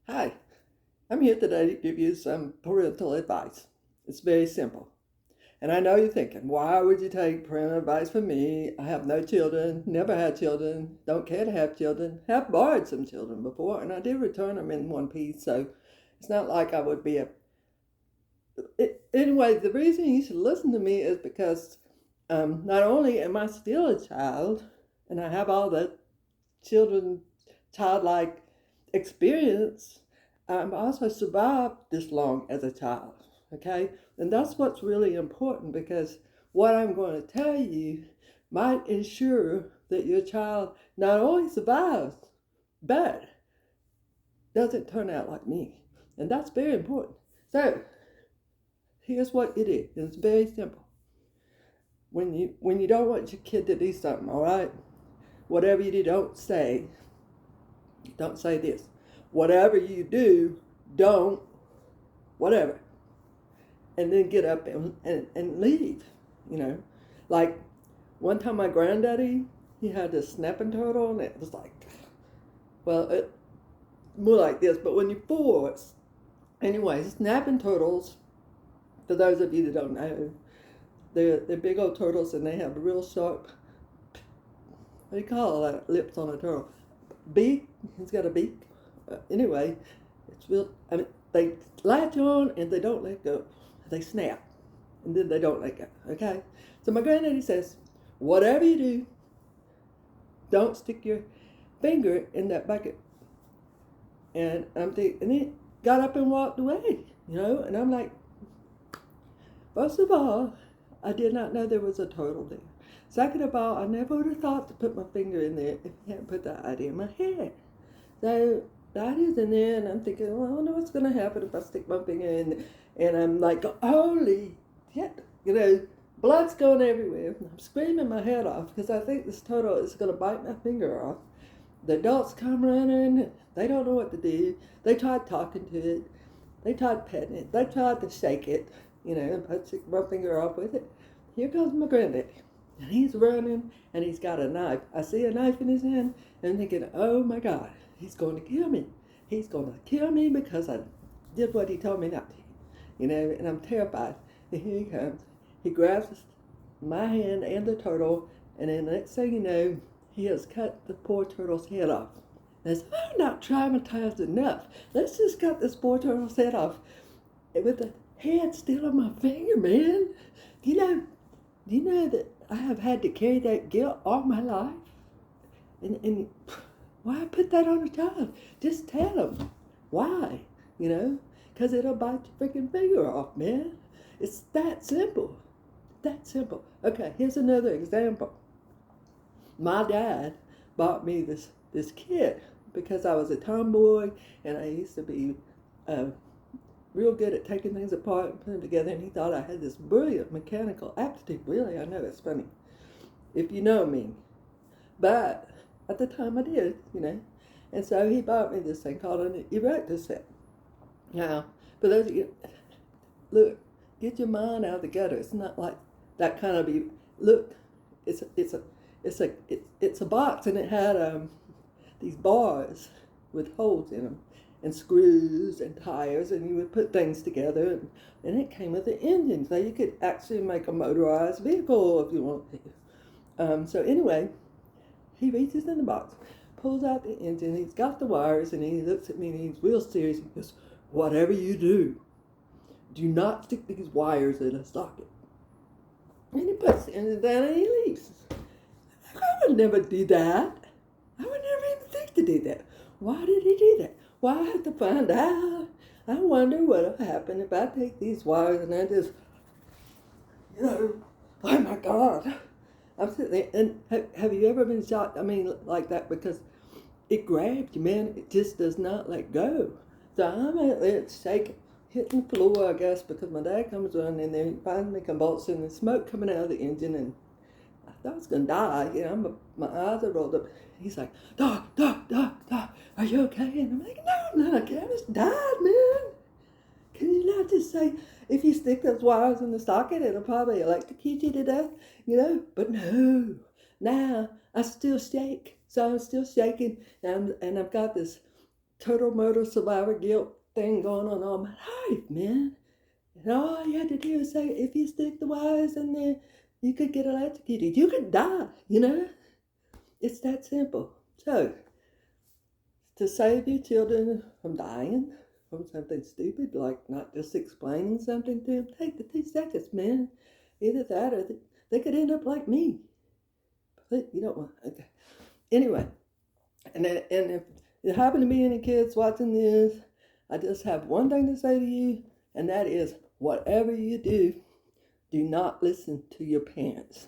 Hi, I'm here today to give you some parental advice. It's very simple. And I know you're thinking, why would you take parental advice from me? I have no children, never had children, don't care to have children, have borrowed some children before, and I did return them in one piece, so it's not like I would be a. Anyway, the reason you should listen to me is because not only am I still a child, and I have all the children, childlike experience, I've also survived this long as a child. Okay, and that's what's really important because what I'm going to tell you might ensure that your child not only survives but doesn't turn out like me, and that's very important. So here's what it is. It's very simple. When you don't want your kid to do something, all right, whatever you do, don't say this. Whatever you do, don't, whatever. And then get up and leave, you know. Like one time my granddaddy, he had this snapping turtle and it was like, well, more like this, but when you force, anyway, snapping turtles, for those of you that don't know, they're big old turtles and they have real sharp, what do you call that, lips on a turtle? Beak, he's got a beak. Anyway, it's real, I mean, they latch on and they don't let go. They snap and then they don't let go, okay? So my granddaddy says, whatever you do, don't stick your finger in that bucket. And and he got up and walked away, you know? And I'm like, first of all, I did not know there was a turtle there. Second of all, I never would have thought to put my finger in there if he hadn't put that idea in my head. So that is in there, and I'm thinking, well, I wonder what's going to happen if I stick my finger in there. And I'm like, holy shit, you know, blood's going everywhere. I'm screaming my head off because I think this turtle is going to bite my finger off. The adults come running. They don't know what to do. They tried talking to it. They tried petting it. They tried to shake it, you know, and I stick my finger off with it. Here comes my granddaddy. And he's running, and he's got a knife. I see a knife in his hand, and I'm thinking, oh my God, he's going to kill me. He's going to kill me because I did what he told me not to, you know, and I'm terrified. And here he comes. He grabs my hand and the turtle, and then the next thing you know, he has cut the poor turtle's head off. And I said, I'm not traumatized enough. Let's just cut this poor turtle's head off with the head still on my finger, man. Do you know that I have had to carry that guilt all my life? And why put that on a child? Just tell them. Why? You know? Because it'll bite your freaking finger off, man. It's that simple. That simple. Okay, here's another example. My dad bought me this kit because I was a tomboy and I used to be real good at taking things apart and putting them together, and he thought I had this brilliant mechanical aptitude. Really, I know it's funny if you know me. But at the time I did, you know. And so he bought me this thing called an erector set. Now, for those of you, look, get your mind out of the gutter. It's not like that kind of, look, it's a box, and it had these bars with holes in them and screws and tires, and you would put things together, and it came with an engine, so you could actually make a motorized vehicle if you want to. So anyway, he reaches in the box, pulls out the engine, he's got the wires, and he looks at me and he's real serious. He goes, whatever you do not stick these wires in a socket. And he puts the engine down and he leaves. I would never do that. I would never even think to do that. Why did he do that? Well, I have to find out. I wonder what will happen if I take these wires and I just, you know, oh my God. I'm sitting there, and have you ever been shocked? I mean, like that, because it grabs you, man. It just does not let go. So I'm at there shaking, hitting the floor, I guess, because my dad comes running in there. He finds me convulsing and smoke coming out of the engine, and I thought I was going to die. You know, my eyes are rolled up. He's like, Doc, are you okay? And I'm like, no, I'm not okay. I just died, man. Can you not just say, if you stick those wires in the socket, it'll probably electrocute you to death, you know? But no. Now, I still shake. So I'm still shaking, and I've got this total motor survivor guilt thing going on all my life, man. And all you had to do is say, if you stick the wires in there, you could get electrocuted. You could die, you know? It's that simple. So, to save your children from dying from something stupid, like not just explaining something to them, take the 2 seconds, man. Either that or they could end up like me. But you don't want, okay. Anyway, and if there happen to be any kids watching this, I just have one thing to say to you, and that is, whatever you do, do not listen to your parents.